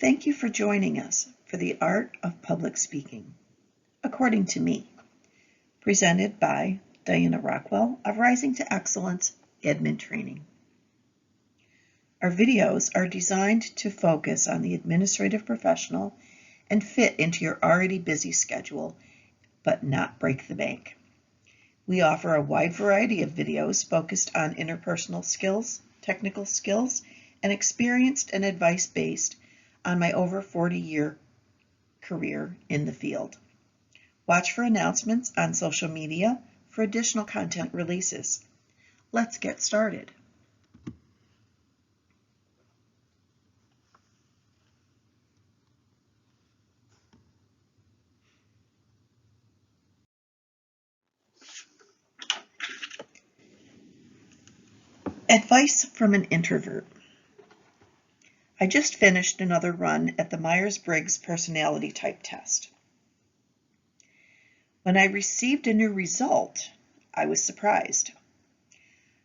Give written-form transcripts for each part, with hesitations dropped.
Thank you for joining us for the Art of Public Speaking, according to me, presented by Diana Rockwell of Rising to Excellence Admin Training. Our videos are designed to focus on the administrative professional and fit into your already busy schedule, but not break the bank. We offer a wide variety of videos focused on interpersonal skills, technical skills, and experienced and advice-based on my over 40-year career in the field. Watch for announcements on social media for additional content releases. Let's get started. Advice from an introvert. I just finished another run at the Myers-Briggs personality type test. When I received a new result, I was surprised.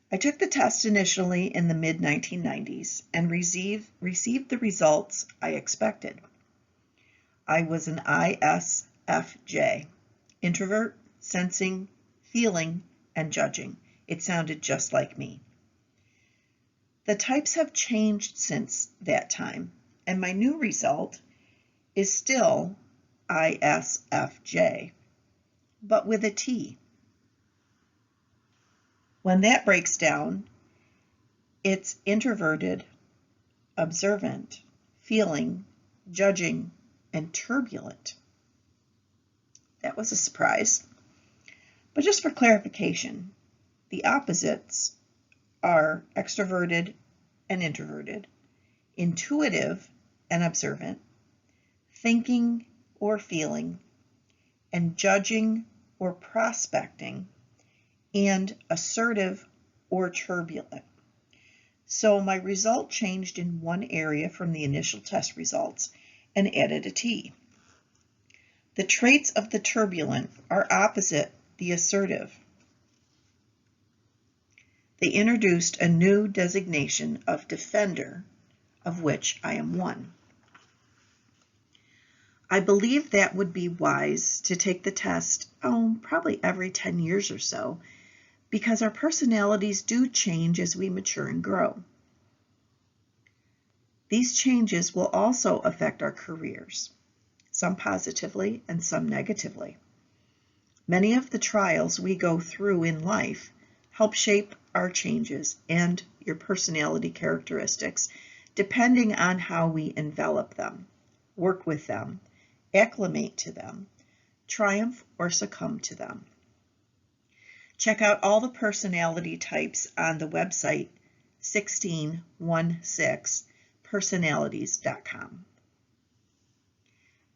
I took the test initially in the mid-1990s and received the results I expected. I was an ISFJ, introvert, sensing, feeling, and judging. It sounded just like me. The types have changed since that time, and my new result is still ISFJ, but with a T. When that breaks down, it's introverted, observant, feeling, judging, and turbulent. That was a surprise. But just for clarification, the opposites are extroverted and introverted, intuitive and observant, thinking or feeling, and judging or prospecting, and assertive or turbulent. So my result changed in one area from the initial test results and added a T. The traits of the turbulent are opposite the assertive. They introduced a new designation of defender, of which I am one. I believe that would be wise to take the test, probably every 10 years or so, because our personalities do change as we mature and grow. These changes will also affect our careers, some positively and some negatively. Many of the trials we go through in life help shape our changes and your personality characteristics, depending on how we envelop them, work with them, acclimate to them, triumph or succumb to them. Check out all the personality types on the website 1616personalities.com.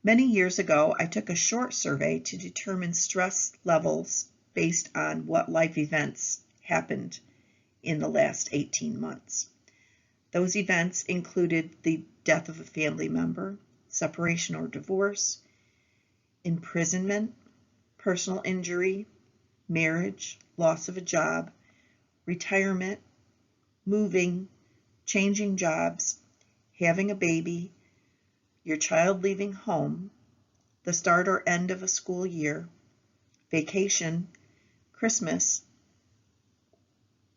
Many years ago, I took a short survey to determine stress levels based on what life events happened in the last 18 months. Those events included the death of a family member, separation or divorce, imprisonment, personal injury, marriage, loss of a job, retirement, moving, changing jobs, having a baby, your child leaving home, the start or end of a school year, vacation, Christmas,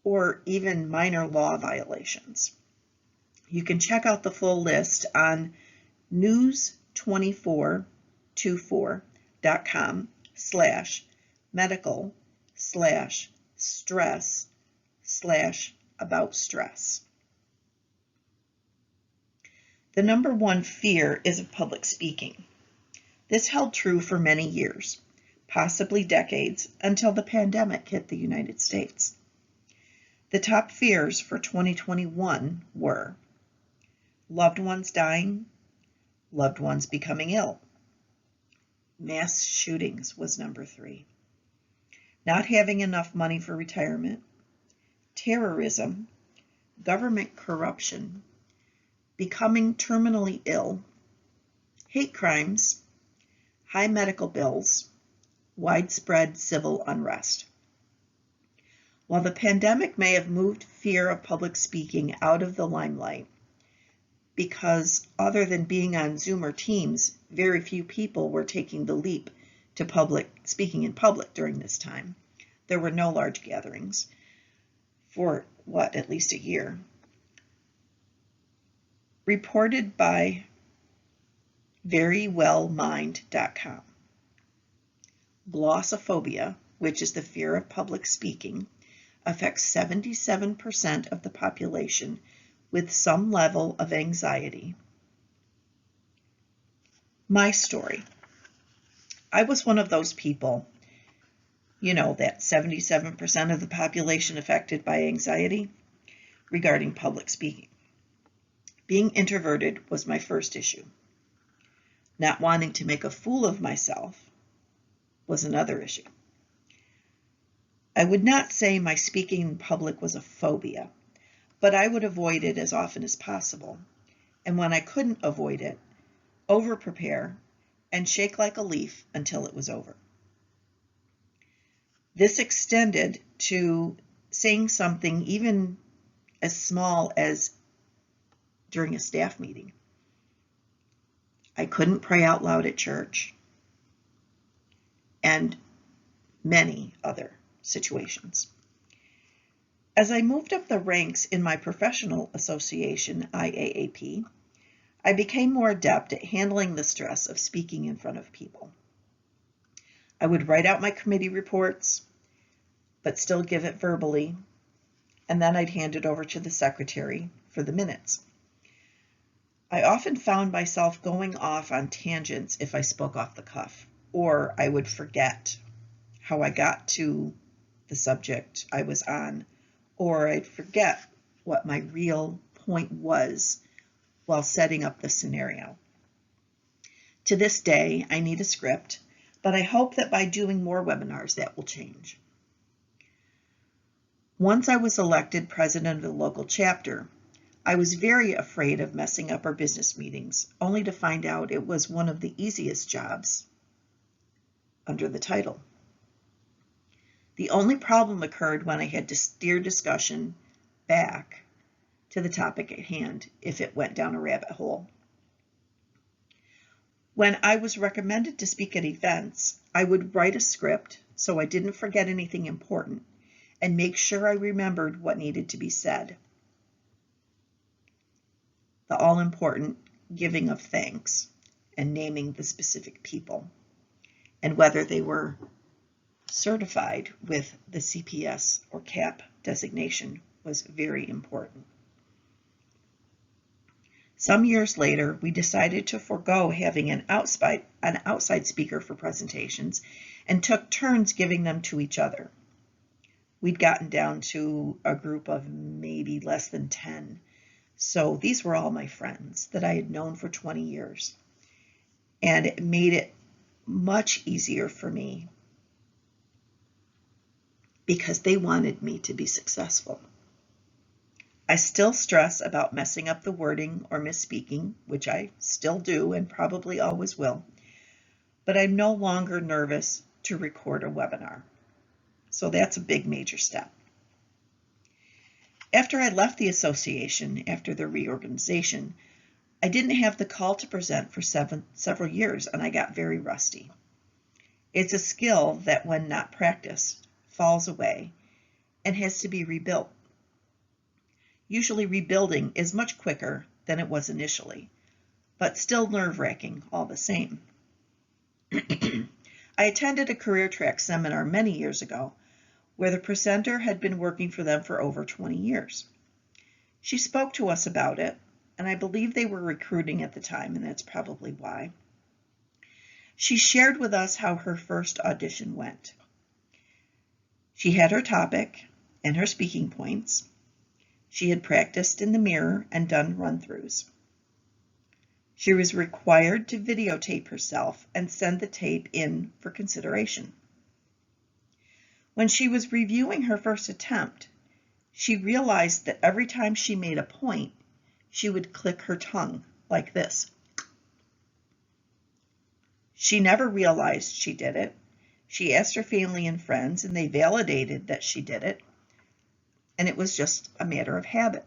or even minor law violations. You can check out the full list on news24.com/medical/stress/about stress. The number one fear is of public speaking. This held true for many years, possibly decades, until the pandemic hit the United States. The top fears for 2021 were loved ones dying, loved ones becoming ill. Mass shootings was number 3. Not having enough money for retirement, terrorism, government corruption, becoming terminally ill, hate crimes, high medical bills, widespread civil unrest. While the pandemic may have moved fear of public speaking out of the limelight, because other than being on Zoom or Teams, very few people were taking the leap to speaking in public during this time. There were no large gatherings for at least a year. Reported by verywellmind.com. Glossophobia, which is the fear of public speaking, affects 77% of the population with some level of anxiety. My story. I was one of those people, that 77% of the population affected by anxiety regarding public speaking. Being introverted was my first issue. Not wanting to make a fool of myself was another issue. I would not say my speaking in public was a phobia, but I would avoid it as often as possible. And when I couldn't avoid it, over-prepare and shake like a leaf until it was over. This extended to saying something even as small as during a staff meeting. I couldn't pray out loud at church, and many other situations. As I moved up the ranks in my professional association, IAAP, I became more adept at handling the stress of speaking in front of people. I would write out my committee reports, but still give it verbally, and then I'd hand it over to the secretary for the minutes. I often found myself going off on tangents if I spoke off the cuff, or I would forget how I got to the subject I was on, or I'd forget what my real point was while setting up the scenario. To this day, I need a script, but I hope that by doing more webinars, that will change. Once I was elected president of the local chapter, I was very afraid of messing up our business meetings, only to find out it was one of the easiest jobs under the title. The only problem occurred when I had to steer discussion back to the topic at hand if it went down a rabbit hole. When I was recommended to speak at events, I would write a script so I didn't forget anything important and make sure I remembered what needed to be said. The all-important giving of thanks and naming the specific people and whether they were certified with the CPS or CAP designation was very important. Some years later, we decided to forego having an outside speaker for presentations and took turns giving them to each other. We'd gotten down to a group of maybe less than 10. So these were all my friends that I had known for 20 years. And it made it much easier for me because they wanted me to be successful. I still stress about messing up the wording or misspeaking, which I still do and probably always will, but I'm no longer nervous to record a webinar. So that's a big major step. After I left the association, after the reorganization, I didn't have the call to present for several years, and I got very rusty. It's a skill that, when not practiced, falls away and has to be rebuilt. Usually rebuilding is much quicker than it was initially, but still nerve-wracking all the same. I attended a career track seminar many years ago where the presenter had been working for them for over 20 years. She spoke to us about it, and I believe they were recruiting at the time, and that's probably why. She shared with us how her first audition went. She had her topic and her speaking points. She had practiced in the mirror and done run-throughs. She was required to videotape herself and send the tape in for consideration. When she was reviewing her first attempt, she realized that every time she made a point, she would click her tongue like this. She never realized she did it. She asked her family and friends, and they validated that she did it, and it was just a matter of habit.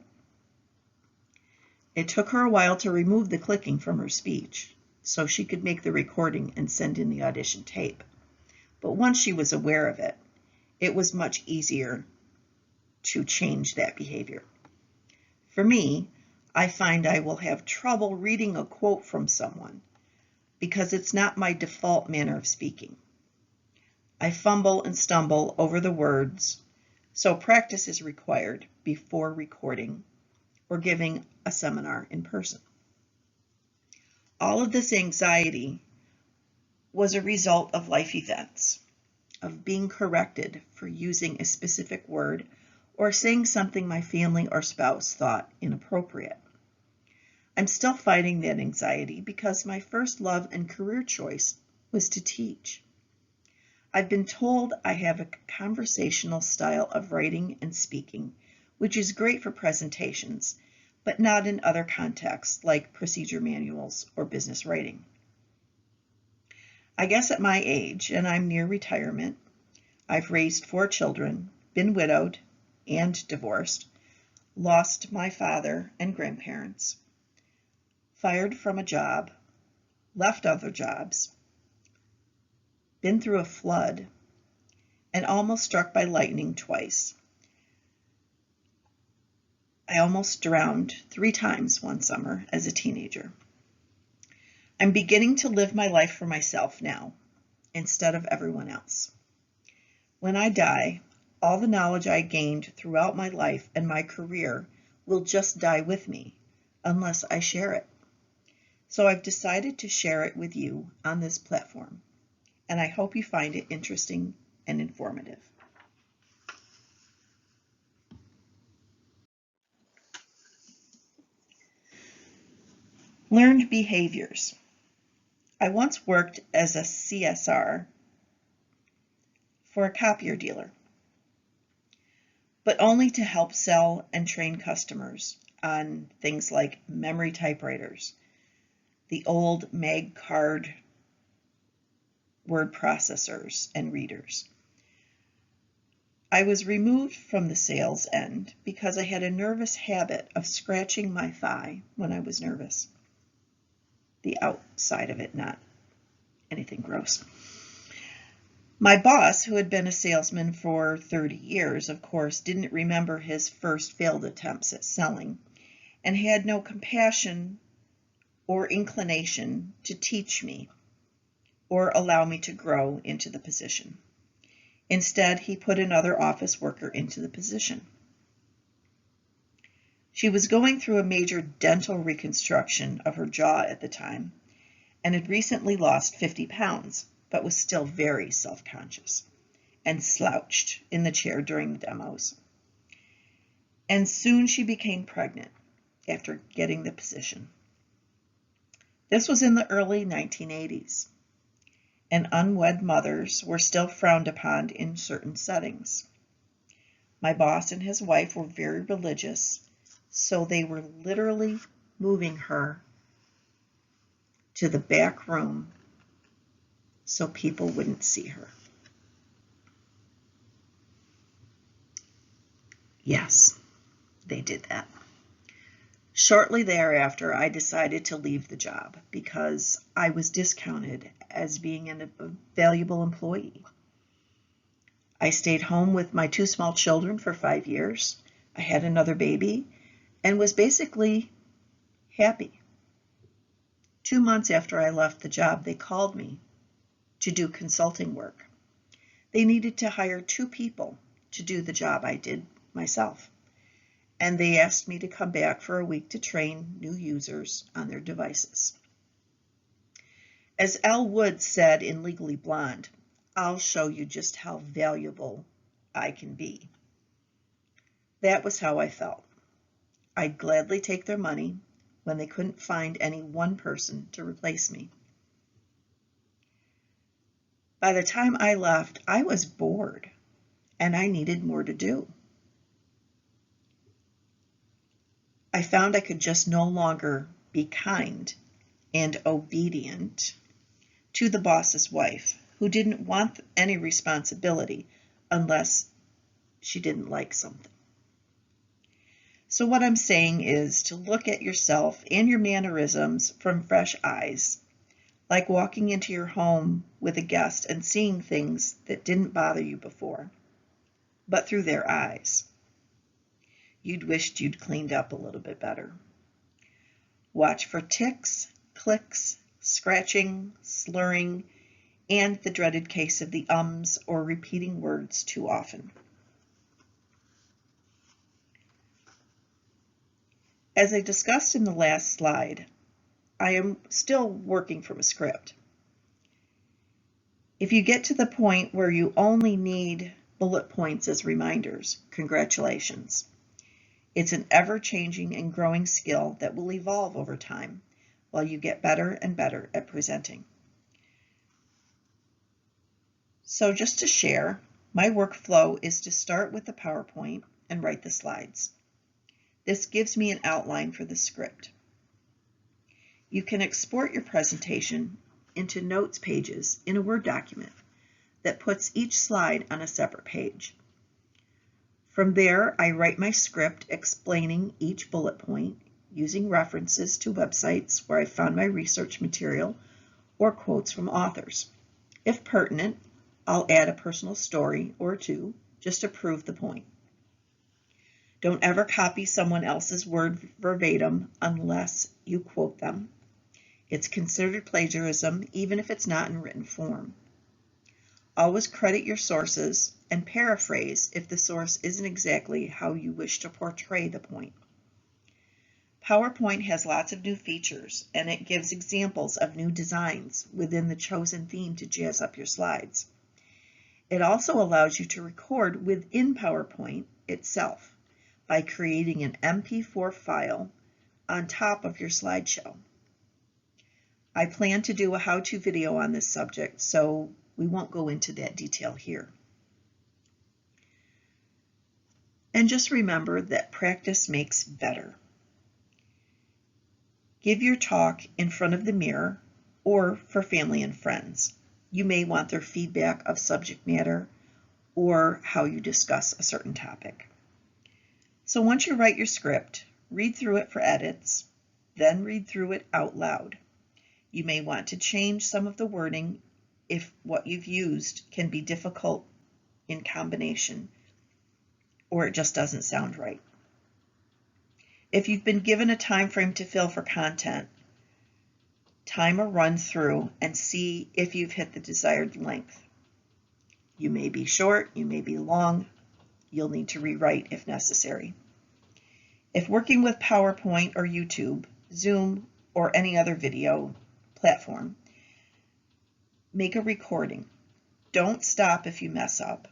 It took her a while to remove the clicking from her speech so she could make the recording and send in the audition tape. But once she was aware of it, it was much easier to change that behavior. For me, I find I will have trouble reading a quote from someone because it's not my default manner of speaking. I fumble and stumble over the words, so practice is required before recording or giving a seminar in person. All of this anxiety was a result of life events, of being corrected for using a specific word or saying something my family or spouse thought inappropriate. I'm still fighting that anxiety because my first love and career choice was to teach. I've been told I have a conversational style of writing and speaking, which is great for presentations, but not in other contexts like procedure manuals or business writing. I guess at my age, and I'm near retirement, I've raised 4 children, been widowed and divorced, lost my father and grandparents, fired from a job, left other jobs, been through a flood, and almost struck by lightning twice. I almost drowned 3 times one summer as a teenager. I'm beginning to live my life for myself now, instead of everyone else. When I die, all the knowledge I gained throughout my life and my career will just die with me, unless I share it. So I've decided to share it with you on this platform, and I hope you find it interesting and informative. Learned behaviors. I once worked as a CSR for a copier dealer, but only to help sell and train customers on things like memory typewriters, the old mag card word processors and readers. I was removed from the sales end because I had a nervous habit of scratching my thigh when I was nervous. The outside of it, not anything gross. My boss, who had been a salesman for 30 years, of course, didn't remember his first failed attempts at selling and had no compassion or inclination to teach me or allow me to grow into the position. Instead, he put another office worker into the position. She was going through a major dental reconstruction of her jaw at the time and had recently lost 50 pounds, but was still very self-conscious and slouched in the chair during the demos. And soon she became pregnant after getting the position. This was in the early 1980s, and unwed mothers were still frowned upon in certain settings. My boss and his wife were very religious, so they were literally moving her to the back room so people wouldn't see her. Yes, they did that. Shortly thereafter, I decided to leave the job because I was discounted as being a valuable employee. I stayed home with my 2 small children for 5 years. I had another baby and was basically happy. 2 months after I left the job, they called me to do consulting work. They needed to hire 2 people to do the job I did myself, and they asked me to come back for a week to train new users on their devices. As Elle Wood said in Legally Blonde, "I'll show you just how valuable I can be." That was how I felt. I'd gladly take their money when they couldn't find any one person to replace me. By the time I left, I was bored and I needed more to do. I found I could just no longer be kind and obedient to the boss's wife, who didn't want any responsibility unless she didn't like something. So what I'm saying is to look at yourself and your mannerisms from fresh eyes, like walking into your home with a guest and seeing things that didn't bother you before, but through their eyes. You'd wished you'd cleaned up a little bit better. Watch for ticks, clicks, scratching, slurring, and the dreaded case of the ums or repeating words too often. As I discussed in the last slide, I am still working from a script. If you get to the point where you only need bullet points as reminders, congratulations. It's an ever-changing and growing skill that will evolve over time while you get better and better at presenting. So just to share, my workflow is to start with the PowerPoint and write the slides. This gives me an outline for the script. You can export your presentation into notes pages in a Word document that puts each slide on a separate page. From there, I write my script explaining each bullet point using references to websites where I found my research material or quotes from authors. If pertinent, I'll add a personal story or two just to prove the point. Don't ever copy someone else's word verbatim unless you quote them. It's considered plagiarism even if it's not in written form. Always credit your sources and paraphrase if the source isn't exactly how you wish to portray the point. PowerPoint has lots of new features, and it gives examples of new designs within the chosen theme to jazz up your slides. It also allows you to record within PowerPoint itself by creating an MP4 file on top of your slideshow. I plan to do a how-to video on this subject, so we won't go into that detail here. And just remember that practice makes better. Give your talk in front of the mirror or for family and friends. You may want their feedback of subject matter or how you discuss a certain topic. So once you write your script, read through it for edits, then read through it out loud. You may want to change some of the wording if what you've used can be difficult in combination or it just doesn't sound right. If you've been given a time frame to fill for content, time a run through and see if you've hit the desired length. You may be short, you may be long, you'll need to rewrite if necessary. If working with PowerPoint or YouTube, Zoom, or any other video platform, make a recording. Don't stop if you mess up.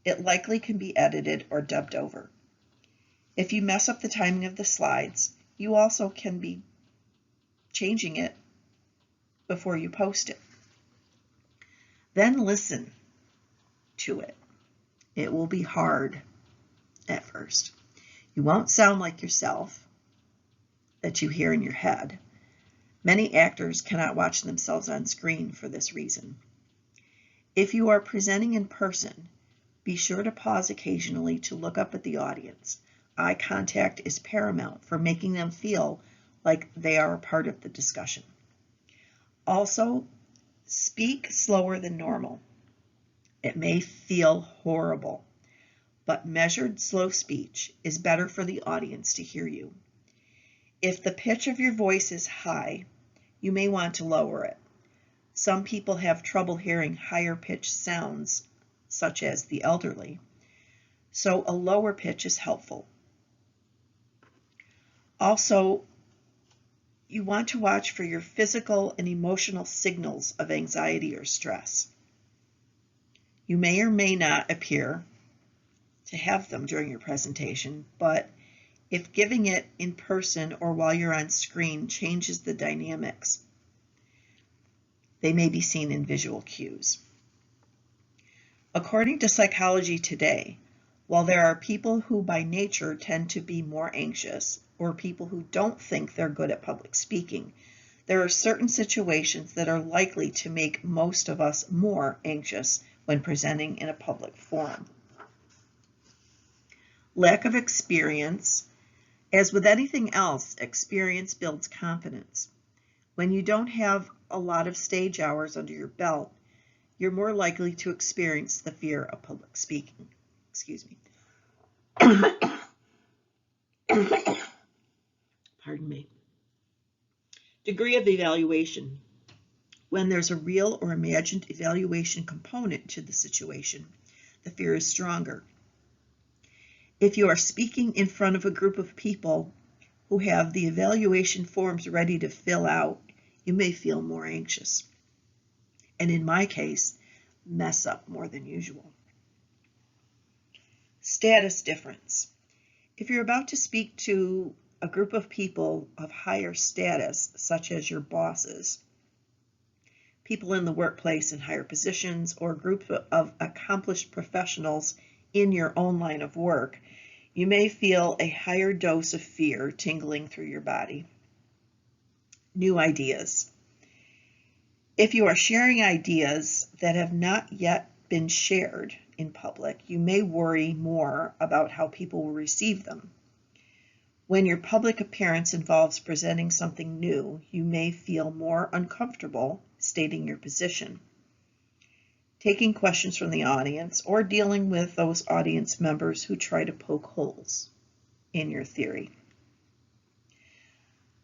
It likely can be edited or dubbed over. If you mess up the timing of the slides, you also can be changing it before you post it. Then listen to it. It will be hard at first. You won't sound like yourself that you hear in your head. Many actors cannot watch themselves on screen for this reason. If you are presenting in person, be sure to pause occasionally to look up at the audience. Eye contact is paramount for making them feel like they are a part of the discussion. Also, speak slower than normal. It may feel horrible, but measured slow speech is better for the audience to hear you. If the pitch of your voice is high, you may want to lower it. Some people have trouble hearing higher pitched sounds, such as the elderly, so a lower pitch is helpful. Also, you want to watch for your physical and emotional signals of anxiety or stress. You may or may not appear to have them during your presentation, but if giving it in person or while you're on screen changes the dynamics, they may be seen in visual cues. According to Psychology Today, while there are people who by nature tend to be more anxious, or people who don't think they're good at public speaking, there are certain situations that are likely to make most of us more anxious when presenting in a public forum. Lack of experience As with anything else, experience builds confidence. When you don't have a lot of stage hours under your belt, you're more likely to experience the fear of public speaking. Excuse me. Pardon me. Degree of evaluation. When there's a real or imagined evaluation component to the situation, the fear is stronger. If you are speaking in front of a group of people who have the evaluation forms ready to fill out, you may feel more anxious. And in my case, mess up more than usual. Status difference. If you're about to speak to a group of people of higher status, such as your bosses, people in the workplace in higher positions, or a group of accomplished professionals in your own line of work, you may feel a higher dose of fear tingling through your body. New ideas. If you are sharing ideas that have not yet been shared in public, you may worry more about how people will receive them. When your public appearance involves presenting something new, you may feel more uncomfortable stating your position, taking questions from the audience, or dealing with those audience members who try to poke holes in your theory.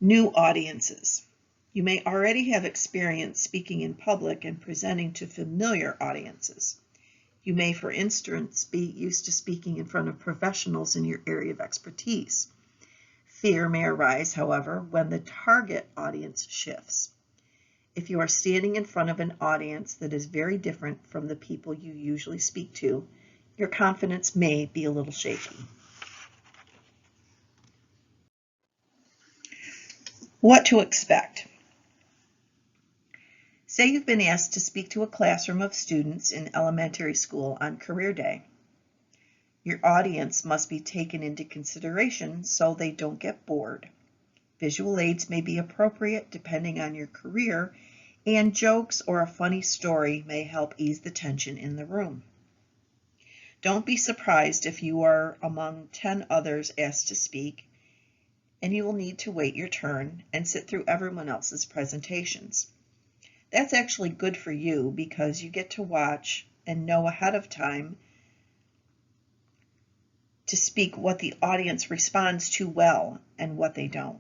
New audiences. You may already have experience speaking in public and presenting to familiar audiences. You may, for instance, be used to speaking in front of professionals in your area of expertise. Fear may arise, however, when the target audience shifts. If you are standing in front of an audience that is very different from the people you usually speak to, your confidence may be a little shaky. What to expect? Say you've been asked to speak to a classroom of students in elementary school on career day. Your audience must be taken into consideration so they don't get bored. Visual aids may be appropriate depending on your career, and jokes or a funny story may help ease the tension in the room. Don't be surprised if you are among 10 others asked to speak, and you will need to wait your turn and sit through everyone else's presentations. That's actually good for you because you get to watch and know ahead of time to speak what the audience responds to well and what they don't.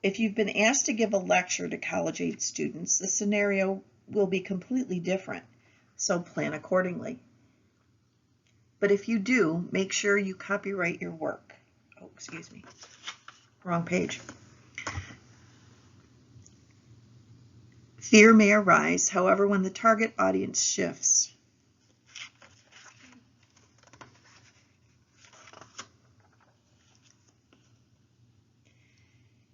If you've been asked to give a lecture to college-age students, the scenario will be completely different, so plan accordingly. But if you do, make sure you copyright your work. Oh, excuse me, wrong page. Fear may arise, however, when the target audience shifts.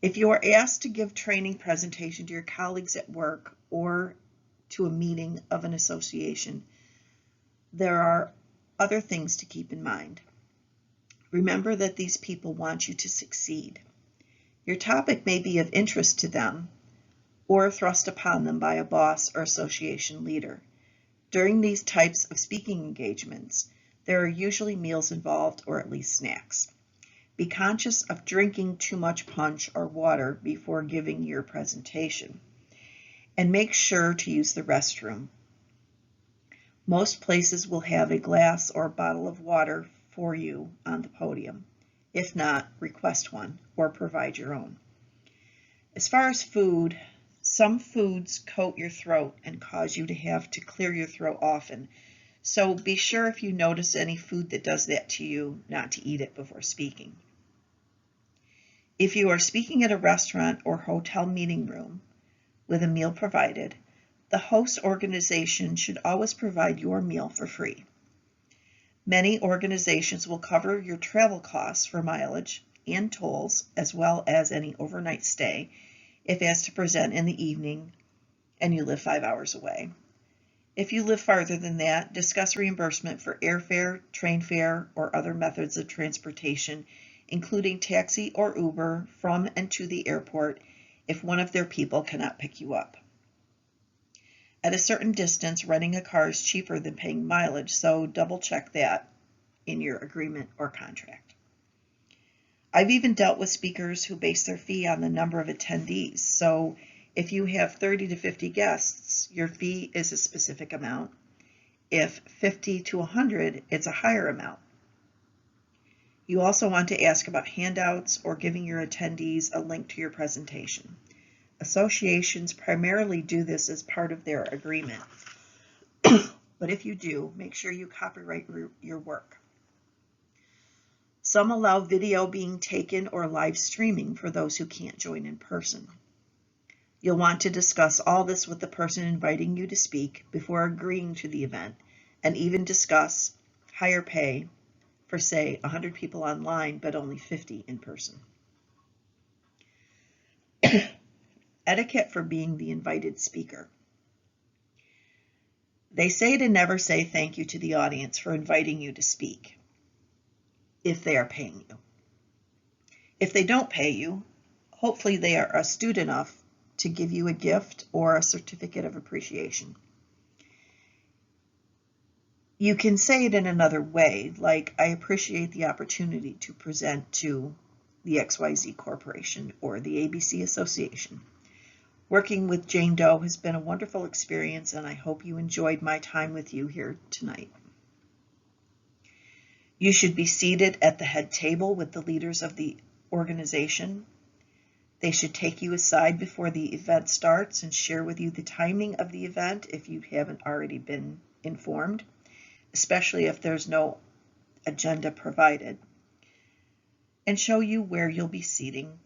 If you are asked to give training presentation to your colleagues at work or to a meeting of an association, there are other things to keep in mind. Remember that these people want you to succeed. Your topic may be of interest to them or thrust upon them by a boss or association leader. During these types of speaking engagements, there are usually meals involved or at least snacks. Be conscious of drinking too much punch or water before giving your presentation, and make sure to use the restroom. Most places will have a glass or a bottle of water for you on the podium. If not, request one or provide your own. As far as food, some foods coat your throat and cause you to have to clear your throat often, so be sure if you notice any food that does that to you, not to eat it before speaking. If you are speaking at a restaurant or hotel meeting room with a meal provided, the host organization should always provide your meal for free. Many organizations will cover your travel costs for mileage and tolls, as well as any overnight stay, if asked to present in the evening and you live 5 hours away. If you live farther than that, discuss reimbursement for airfare, train fare, or other methods of transportation, including taxi or Uber from and to the airport if one of their people cannot pick you up. At a certain distance, renting a car is cheaper than paying mileage, so double check that in your agreement or contract. I've even dealt with speakers who base their fee on the number of attendees. So if you have 30 to 50 guests, your fee is a specific amount. If 50 to 100, it's a higher amount. You also want to ask about handouts or giving your attendees a link to your presentation. Associations primarily do this as part of their agreement. But if you do, make sure you copyright your work. Some allow video being taken or live streaming for those who can't join in person. You'll want to discuss all this with the person inviting you to speak before agreeing to the event, and even discuss higher pay for, say, 100 people online, but only 50 in person. Etiquette for being the invited speaker. They say to never say thank you to the audience for inviting you to speak, if they are paying you. If they don't pay you, hopefully they are astute enough to give you a gift or a certificate of appreciation. You can say it in another way, like, I appreciate the opportunity to present to the XYZ Corporation or the ABC Association. Working with Jane Doe has been a wonderful experience, and I hope you enjoyed my time with you here tonight. You should be seated at the head table with the leaders of the organization. They should take you aside before the event starts and share with you the timing of the event if you haven't already been informed, especially if there's no agenda provided, and show you where you'll be sitting,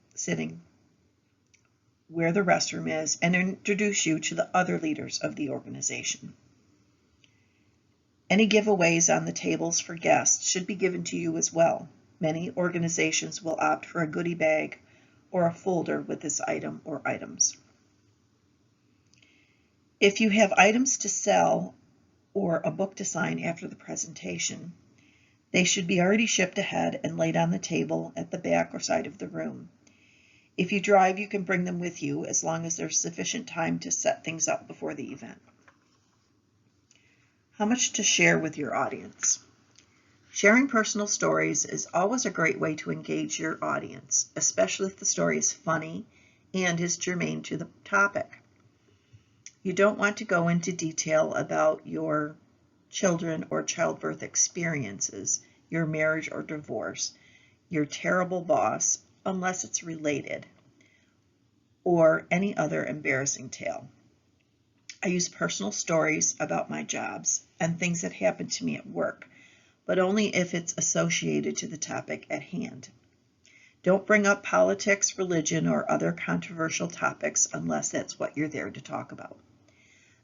where the restroom is, and introduce you to the other leaders of the organization. Any giveaways on the tables for guests should be given to you as well. Many organizations will opt for a goodie bag or a folder with this item or items. If you have items to sell or a book to sign after the presentation, they should be already shipped ahead and laid on the table at the back or side of the room. If you drive, you can bring them with you as long as there's sufficient time to set things up before the event. How much to share with your audience? Sharing personal stories is always a great way to engage your audience, especially if the story is funny and is germane to the topic. You don't want to go into detail about your children or childbirth experiences, your marriage or divorce, your terrible boss, unless it's related, or any other embarrassing tale. I use personal stories about my jobs and things that happened to me at work, but only if it's associated to the topic at hand. Don't bring up politics, religion, or other controversial topics unless that's what you're there to talk about.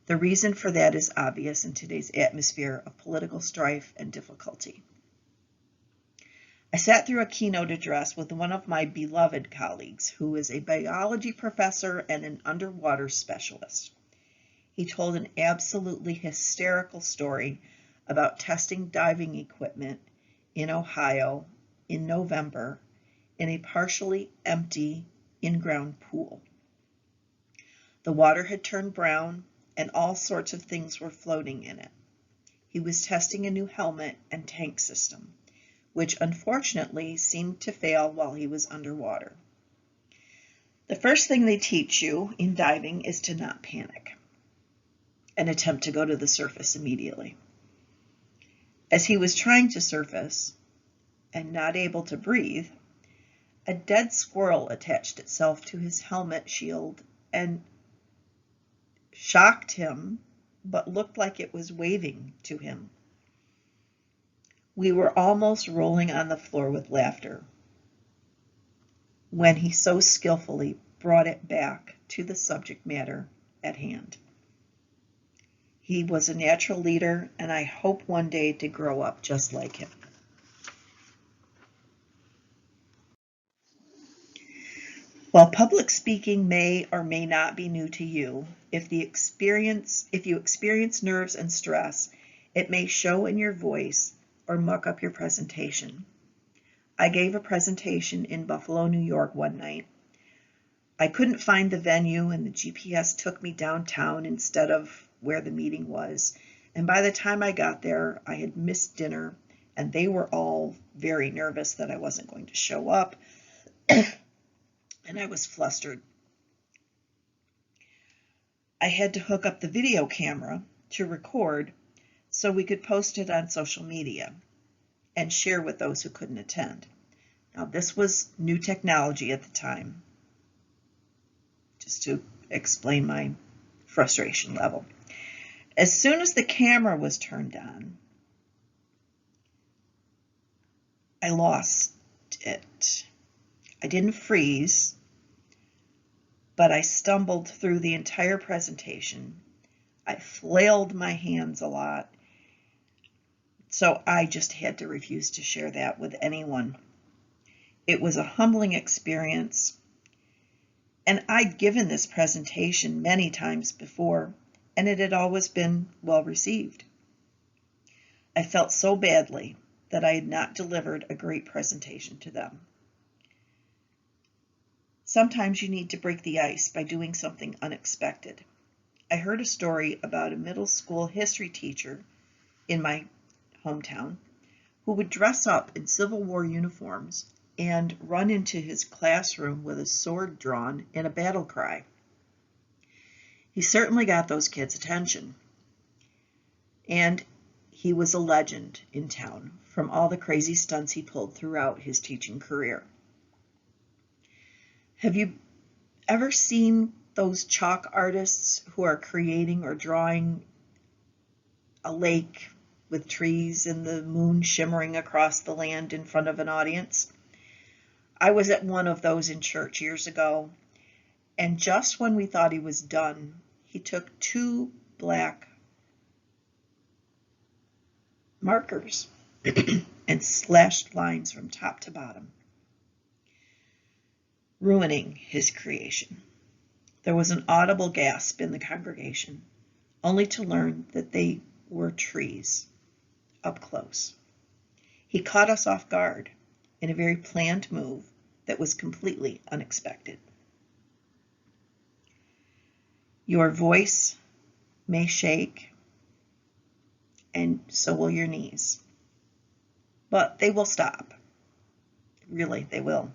The reason for that is obvious in today's atmosphere of political strife and difficulty. I sat through a keynote address with one of my beloved colleagues, who is a biology professor and an underwater specialist. He told an absolutely hysterical story about testing diving equipment in Ohio in November in a partially empty in-ground pool. The water had turned brown and all sorts of things were floating in it. He was testing a new helmet and tank system, which unfortunately seemed to fail while he was underwater. The first thing they teach you in diving is to not panic and attempt to go to the surface immediately. As he was trying to surface and not able to breathe, a dead squirrel attached itself to his helmet shield and shocked him, but looked like it was waving to him. We were almost rolling on the floor with laughter when he so skillfully brought it back to the subject matter at hand. He was a natural leader, and I hope one day to grow up just like him. While public speaking may or may not be new to you, if you experience nerves and stress, it may show in your voice or muck up your presentation. I gave a presentation in Buffalo, New York one night. I couldn't find the venue, and the GPS took me downtown instead of where the meeting was. And by the time I got there, I had missed dinner, and they were all very nervous that I wasn't going to show up. and I was flustered. I had to hook up the video camera to record so we could post it on social media and share with those who couldn't attend. Now, this was new technology at the time, just to explain my frustration level. As soon as the camera was turned on, I lost it. I didn't freeze, but I stumbled through the entire presentation. I flailed my hands a lot, so I just had to refuse to share that with anyone. It was a humbling experience, and I'd given this presentation many times before, and it had always been well received. I felt so badly that I had not delivered a great presentation to them. Sometimes you need to break the ice by doing something unexpected. I heard a story about a middle school history teacher in my hometown who would dress up in Civil War uniforms and run into his classroom with a sword drawn in a battle cry. He certainly got those kids' attention, and he was a legend in town from all the crazy stunts he pulled throughout his teaching career. Have you ever seen those chalk artists who are creating or drawing a lake with trees and the moon shimmering across the land in front of an audience? I was at one of those in church years ago, and just when we thought he was done, he took 2 black markers and slashed lines from top to bottom, ruining his creation. There was an audible gasp in the congregation, only to learn that they were trees up close. He caught us off guard in a very planned move that was completely unexpected. Your voice may shake, and so will your knees, but they will stop. Really, they will.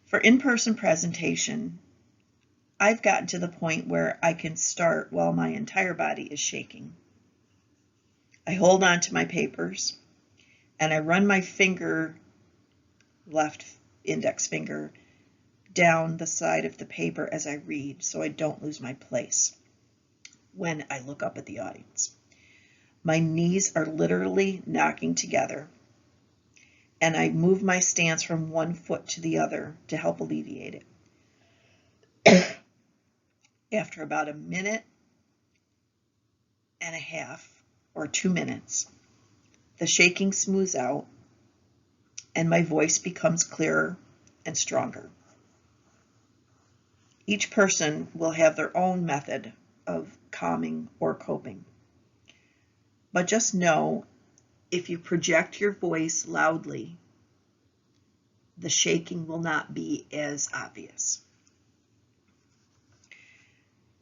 For in-person presentation, I've gotten to the point where I can start while my entire body is shaking. I hold on to my papers, and I run my left index finger, down the side of the paper as I read so I don't lose my place when I look up at the audience. My knees are literally knocking together, and I move my stance from one foot to the other to help alleviate it. After about a minute and a half or 2 minutes, the shaking smooths out and my voice becomes clearer and stronger. Each person will have their own method of calming or coping. But just know, if you project your voice loudly, the shaking will not be as obvious.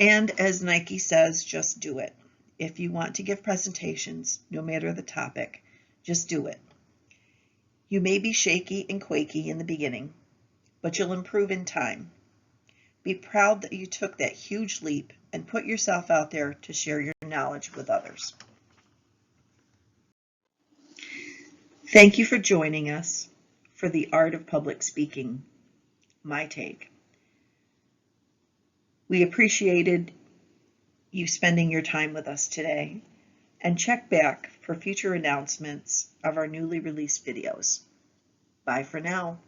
And as Nike says, just do it. If you want to give presentations, no matter the topic, just do it. You may be shaky and quaky in the beginning, but you'll improve in time. Be proud that you took that huge leap and put yourself out there to share your knowledge with others. Thank you for joining us for the Art of Public Speaking, my take. We appreciated you spending your time with us today, and check back for future announcements of our newly released videos. Bye for now.